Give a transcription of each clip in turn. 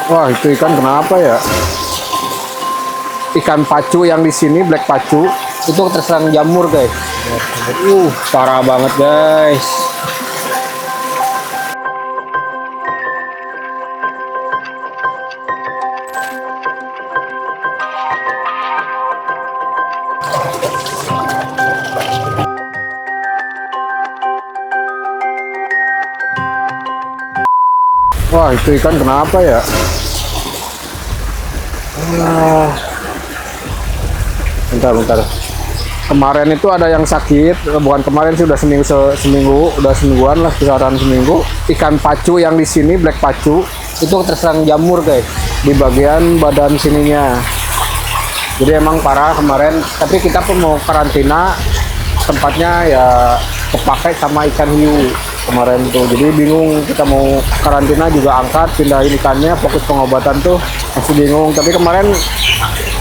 Wah, itu ikan kenapa ya? Ikan pacu yang di sini, black pacu, itu terserang jamur, guys. Parah banget, guys. Wah, itu ikan kenapa ya? Bentar. Kemarin itu ada yang sakit, bukan kemarin sih, udah seminggu, udah semingguan lah, kisaran seminggu. Ikan pacu yang di sini, black pacu, itu terserang jamur, guys, di bagian badan sininya. Jadi emang parah kemarin, tapi kita pun mau karantina, tempatnya ya kepakai sama ikan hiu kemarin tuh. Jadi bingung, kita mau karantina juga angkat, pindahin ikannya, fokus pengobatan tuh masih bingung. Tapi kemarin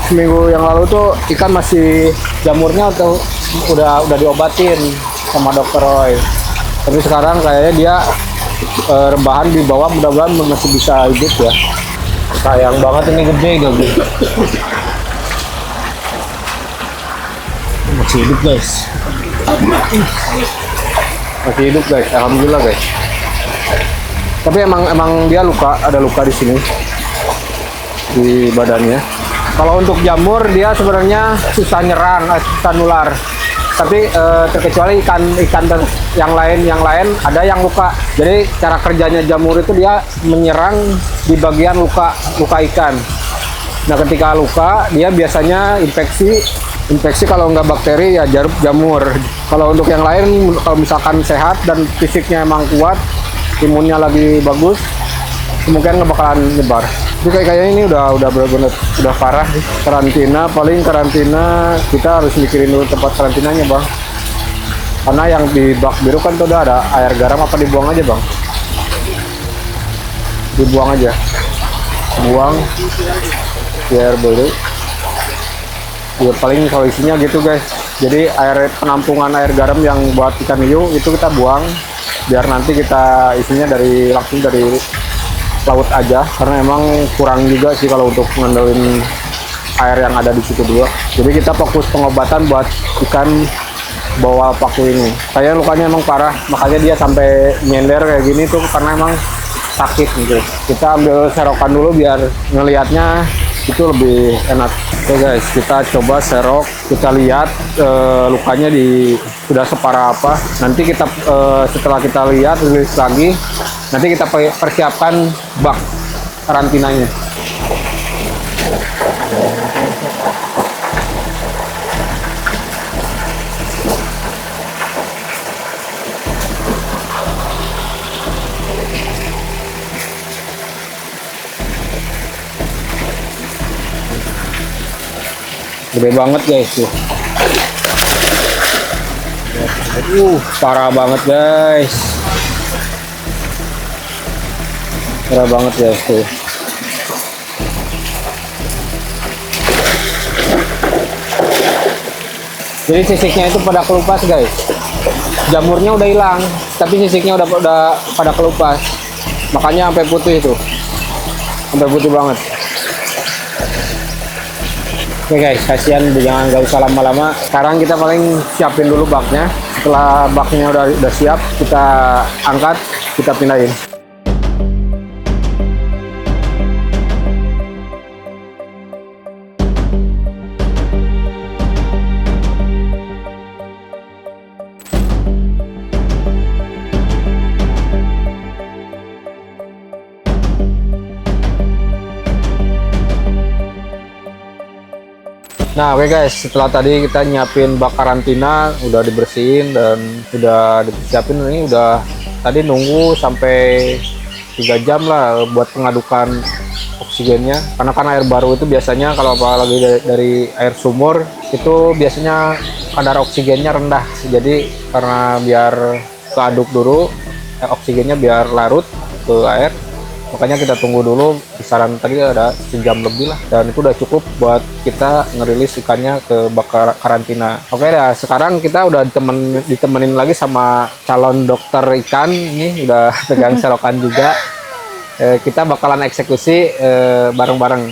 seminggu yang lalu tuh ikan masih jamurnya tuh udah diobatin sama dokter Roy. Tapi sekarang kayaknya dia rebahan di bawah, mudah-mudahan masih bisa hidup ya. Sayang banget ini gede. Masih hidup, guys. Masih hidup, guys. Alhamdulillah, guys. Tapi emang dia ada luka di sini, di badannya. Kalau untuk jamur dia sebenarnya susah nyerang, susah nular. Tapi terkecuali ikan yang lain ada yang luka. Jadi cara kerjanya jamur itu dia menyerang di bagian luka ikan. Nah, ketika luka dia biasanya infeksi kalau nggak bakteri ya jamur. Kalau untuk yang lain, kalau misalkan sehat dan fisiknya emang kuat, imunnya lagi bagus, kemungkinan nggak bakalan nyebar. Jadi kayaknya ini udah benar-benar udah parah. Paling karantina kita harus mikirin dulu tempat karantinanya, bang. Karena yang di bak biru kan tuh udah ada air garam, apa dibuang aja, bang? Dibuang aja, buang biar biru. Ya paling solusinya gitu, guys. Jadi air penampungan air garam yang buat ikan hiu itu kita buang, biar nanti kita isinya langsung dari laut aja, karena emang kurang juga sih kalau untuk ngandelin air yang ada di situ dua. Jadi kita fokus pengobatan buat ikan bawah paku ini. Kayaknya lukanya emang parah, makanya dia sampai nyender kayak gini tuh karena emang sakit gitu. Kita ambil serokan dulu biar ngelihatnya itu lebih enak. Oke, guys, kita coba serok, kita lihat lukanya sudah separah apa. Nanti kita setelah kita lihat rilis lagi, nanti kita persiapkan bak karantinanya. Gede banget, guys, tuh. Parah banget, guys. Parah banget, guys, tuh. Jadi sisiknya itu pada kelupas, guys. Jamurnya udah hilang, tapi sisiknya udah pada kelupas. Makanya sampai putih itu. Sampai putih banget. Oke, guys, kasihan, jangan nggak usah lama-lama. Sekarang kita paling siapin dulu baknya. Setelah baknya udah siap, kita angkat, kita pindahin. Nah, oke, guys, setelah tadi kita nyiapin bak karantina, udah dibersihin dan udah disiapin, ini udah tadi nunggu sampai 3 jam lah buat pengadukan oksigennya. Karena kan air baru itu biasanya kalau apalagi dari air sumur itu biasanya kadar oksigennya rendah. Jadi karena biar keaduk dulu oksigennya biar larut ke air, makanya kita tunggu dulu, kisaran tadi ada sejam lebih lah, dan itu udah cukup buat kita ngerilis ikannya ke bak karantina. Oke, dah, sekarang kita udah ditemenin lagi sama calon dokter ikan, ini udah pegang serokan juga. kita bakalan eksekusi bareng-bareng.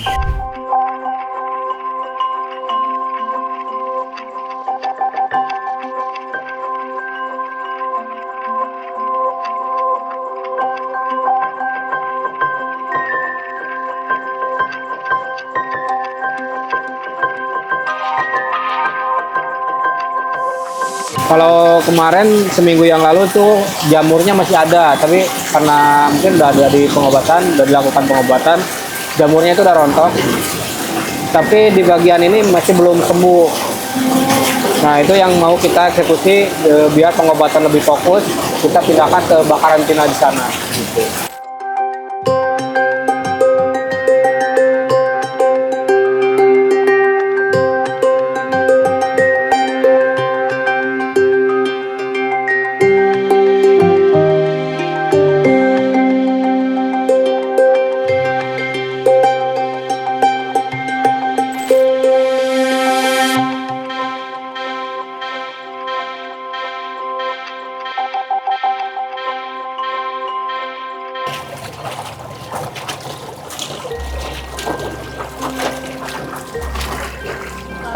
Kalau kemarin seminggu yang lalu tuh jamurnya masih ada, tapi karena mungkin udah ada di pengobatan, udah dilakukan pengobatan, jamurnya itu udah rontok. Tapi di bagian ini masih belum sembuh. Nah itu yang mau kita eksekusi biar pengobatan lebih fokus, kita pindahkan ke bak karantina di sana. Gitu.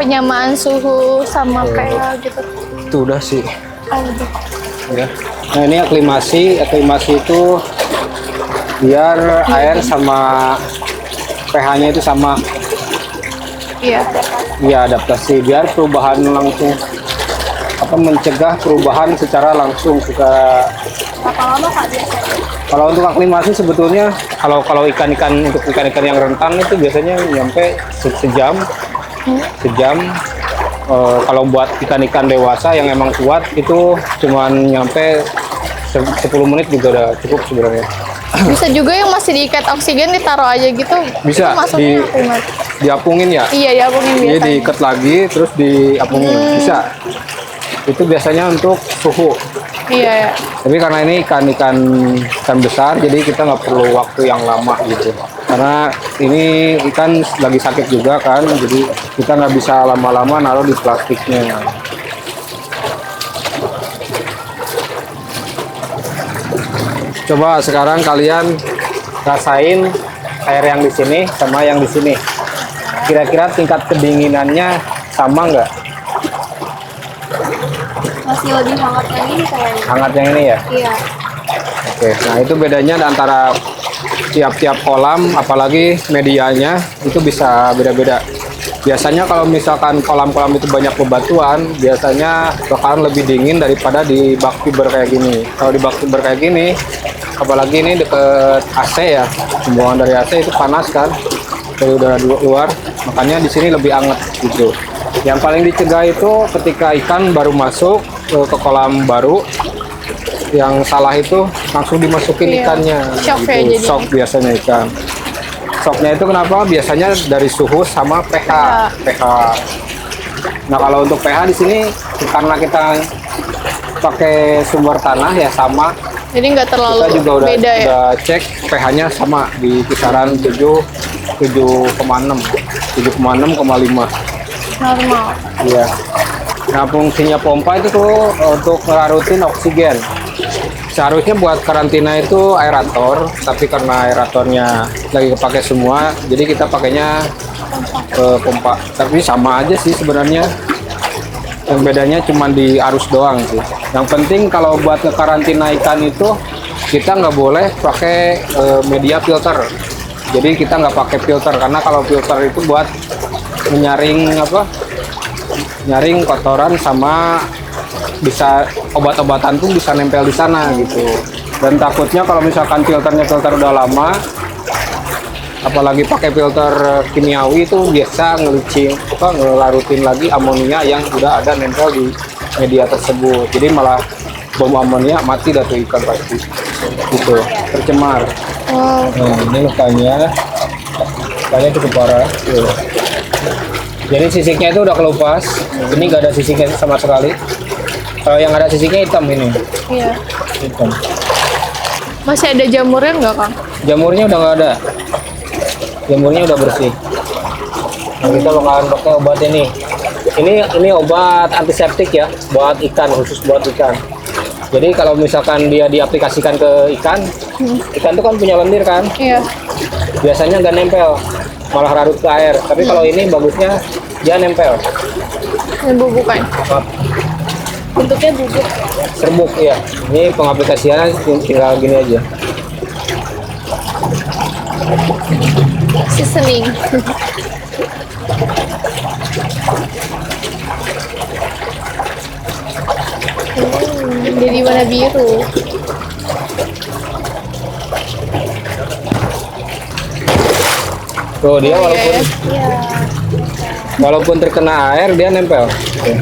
Penyamaan suhu sama kayak gitu. Itu udah sih. Oh, gitu. Ya. Nah ini aklimasi itu biar air sama pH-nya itu sama. Iya. Iya adaptasi biar perubahan langsung mencegah perubahan secara langsung suka. Berapa lama Kak biasanya? Kalau untuk aklimasi sebetulnya kalau ikan-ikan untuk ikan-ikan yang rentan itu biasanya nyampe sejam. Sejam. Kalau buat ikan-ikan dewasa yang emang kuat itu cuman nyampe 10 menit juga udah cukup sebenarnya. Bisa juga yang masih diikat oksigen ditaruh aja gitu. Bisa itu masuknya apung. diapungin ya. Iya, diapungin Jadi biasanya. diikat lagi terus diapungin. Bisa. Itu biasanya untuk suhu. Iya ya. Tapi karena ini ikan besar, jadi kita nggak perlu waktu yang lama gitu. Karena ini ikan lagi sakit juga kan, jadi kita nggak bisa lama-lama naruh di plastiknya. Coba sekarang kalian rasain air yang di sini sama yang di sini. Kira-kira tingkat kedinginannya sama nggak? Masih lebih hangat yang ini kayaknya. Hangat yang ini ya? Iya. Oke, nah itu bedanya antara tiap-tiap kolam, apalagi medianya itu bisa beda-beda. Biasanya kalau misalkan kolam-kolam itu banyak bebatuan, biasanya bakalan lebih dingin daripada di bak fiber kayak gini. Kalau di bak fiber kayak gini, apalagi ini deket AC ya, pembuangan dari AC itu panas kan, dari udara luar, makanya di sini lebih hangat gitu. Yang paling dicegah itu ketika ikan baru masuk ke kolam baru, yang salah itu langsung dimasukin Iya. ikannya. Shock gitu. ya jadinya. Shock biasanya ikan. Shocknya itu kenapa? Biasanya dari suhu sama pH. pH. Nah kalau untuk pH di sini karena kita pakai sumber tanah ya sama. Jadi nggak terlalu Kita juga udah, beda ya. udah cek pH-nya sama di kisaran 7,6, 7,5. Normal. Iya. Nah fungsinya pompa itu tuh untuk ngelarutin oksigen. Seharusnya buat karantina itu aerator, tapi karena aeratornya lagi kepake semua, jadi kita pakainya pompa. Tapi sama aja sih sebenarnya. Yang bedanya cuma di arus doang sih. Yang penting kalau buat ngekarantina ikan itu kita nggak boleh pakai media filter. Jadi kita nggak pakai filter karena kalau filter itu buat menyaring nyaring kotoran sama bisa obat-obatan pun bisa nempel di sana gitu. Dan takutnya kalau misalkan filter udah lama, apalagi pakai filter kimiawi itu biasa ngelarutin lagi amonia yang udah ada nempel di media tersebut. Jadi malah bom amonia mati dah tuh ikan pasti. Gitu, tercemar. Oh, Nah, ini lukanya cukup parah. Tuh. Jadi sisiknya itu udah kelupas. Ini nggak ada sisiknya sama sekali. Kalau yang ada sisiknya hitam ini. iya. Hitam. Masih ada jamurnya nggak Kang? Jamurnya udah nggak ada. Jamurnya udah bersih. Nah, kita bakalan pakai obat ini. Ini obat antiseptik ya, buat ikan, khusus buat ikan. Jadi kalau misalkan dia diaplikasikan ke ikan, Ikan tuh kan punya lendir kan, Iya. biasanya nggak nempel, malah larut ke air. Tapi kalau ini bagusnya dia nempel. Ini bubukan. Bentuknya bubuk. Serbuk ya. Ini pengaplikasiannya tinggal gini aja. Seasoning. Jadi warna biru. Tuh dia Oh, walaupun iya, Iya. walaupun terkena air dia nempel. Oke.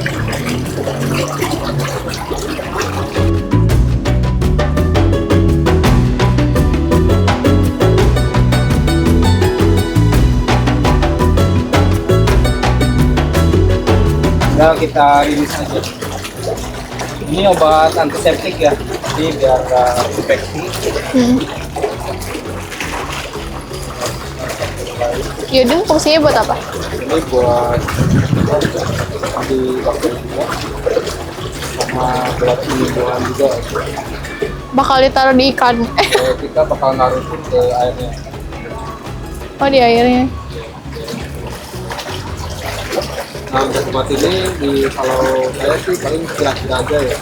Nah, kita rilis aja. Ini obat antiseptik ya, jadi biar nggak infeksi. Yodung fungsinya buat apa? Ini buat antibakteri juga, sama buat penyembuhan juga. Bakal ditaruh di ikan. Kita bakal naruhin ke airnya. Oh, di airnya. Nah, untuk obat ini kalau saya sih paling kira-kira aja ya.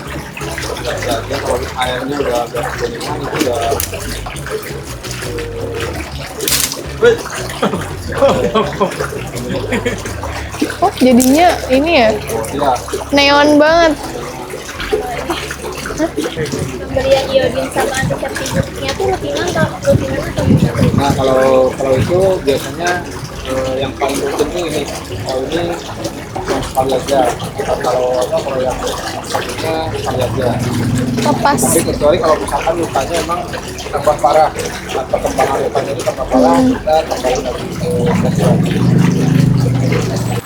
Kira-kira aja kalau airnya udah agak kuningan itu udah Oh, jadinya ini ya, ya. neon banget. Pemberian iodin sama antiseptiknya tuh rutinan atau gimana? Nah, kalau itu biasanya yang paling rutin tuh ini. Kalau ini yang sekali aja. Kalau yang sakitnya sekali aja. Lepas. Tapi kecuali kalau misalkan lukanya emang tambah parah, atau perkembangan lukanya itu tambah parah, kita tambahin lagi cairan.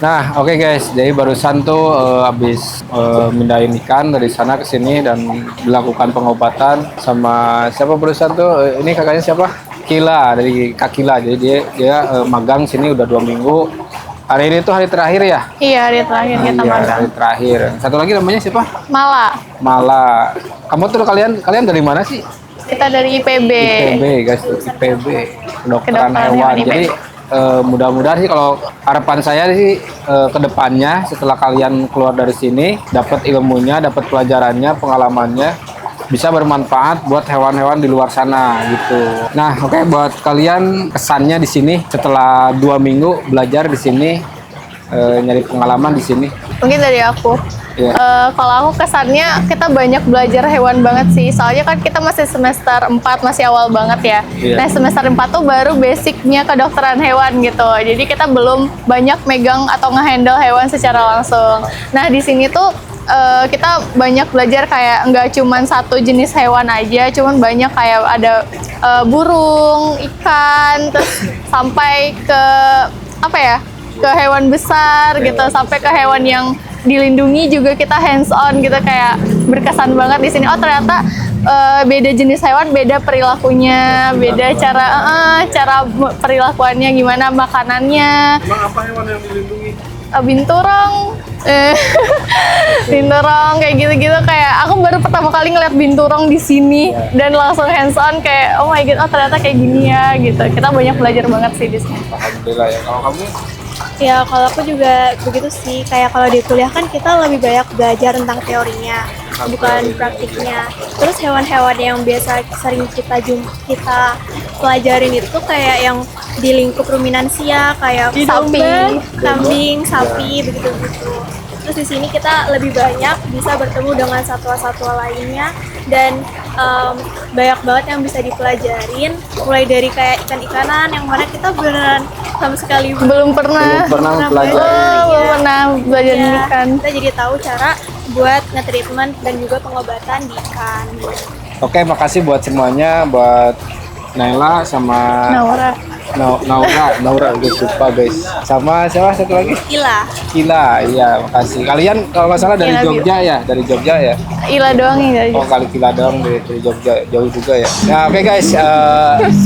Nah, oke guys, jadi barusan tuh habis mindahin ikan dari sana ke sini dan dilakukan pengobatan sama siapa barusan tuh? Ini kakaknya siapa? Kila, dari Kak Kila. Jadi dia magang sini udah 2 minggu. Hari ini tuh hari terakhir ya? Iya, hari terakhir kita Iya, magang. hari terakhir. Satu lagi namanya siapa? Mala. Mala. Kamu tuh kalian dari mana sih? Kita dari IPB. IPB guys, IPB, kedokteran Kedokteran hewan. hewan IPB. Jadi mudah-mudahan sih kalau harapan saya sih ke depannya setelah kalian keluar dari sini dapat ilmunya, dapat pelajarannya, pengalamannya bisa bermanfaat buat hewan-hewan di luar sana gitu. Nah, oke, buat kalian kesannya di sini setelah 2 minggu belajar di sini, nyari pengalaman di sini. Mungkin dari aku. Iya. Kalau aku kesannya kita banyak belajar hewan banget sih. Soalnya kan kita masih semester 4, masih awal banget ya. Iya. Nah, semester 4 tuh baru basicnya kedokteran hewan gitu. Jadi kita belum banyak megang atau ngehandle hewan secara langsung. Nah, di sini tuh kita banyak belajar kayak nggak cuman satu jenis hewan aja, cuman banyak kayak ada burung, ikan, terus sampai ke apa ya? Ke hewan besar gitu, sampai ke hewan yang dilindungi juga kita hands on gitu, kayak berkesan banget di sini. Oh, ternyata beda jenis hewan, beda perilakunya, beda cara perilakuannya gimana, makanannya. Emang apa hewan yang dilindungi? Binturong, binturong kayak gitu-gitu. Kayak aku baru pertama kali ngeliat binturong di sini dan langsung hands on kayak oh my god, oh ternyata kayak gini ya gitu. Kita banyak belajar banget sih di sini. Alhamdulillah ya. Kalau kamu? Ya kalau aku juga begitu sih, kayak kalau di kuliah kan kita lebih banyak belajar tentang teorinya, bukan praktiknya. Terus hewan-hewan yang biasa sering kita pelajarin itu kayak yang di lingkup ruminansia, kayak Sapi. kambing, sapi, begitu-begitu. Terus di sini kita lebih banyak bisa bertemu dengan satwa-satwa lainnya dan banyak banget yang bisa dipelajarin, mulai dari kayak ikan-ikanan yang mana kita beneran sama sekali Belum pernah. Belum pernah belajar. mempelajari. Belum pernah belajar Ya, ikan. kita jadi tahu cara buat nge-treatment dan juga pengobatan di ikan. Oke, makasih buat semuanya, buat Naila sama Naura. Naura, guys, lupa guys. Sama siapa satu lagi? Gila. Kila, iya, makasih. Kalian kalau nggak salah dari Kila, Jogja ya, dari Jogja ya. Ila doang ya. Oh, kali Kila doang dari Jogja, jauh juga ya. Nah, oke guys,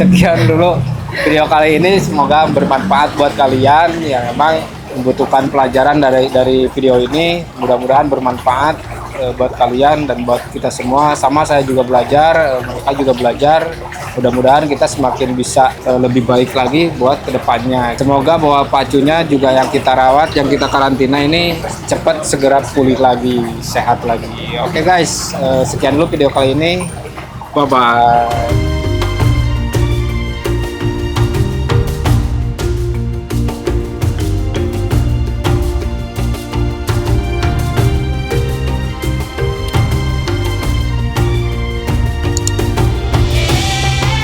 sekian dulu video kali ini. Semoga bermanfaat buat kalian yang memang membutuhkan pelajaran dari video ini. Mudah-mudahan bermanfaat buat kalian dan buat kita semua. Sama saya juga belajar, mereka juga belajar. Mudah-mudahan kita semakin bisa lebih baik lagi buat kedepannya. Semoga bahwa pacunya juga yang kita rawat, yang kita karantina ini cepat segera pulih lagi, sehat lagi. Oke guys, sekian dulu video kali ini. Bye-bye.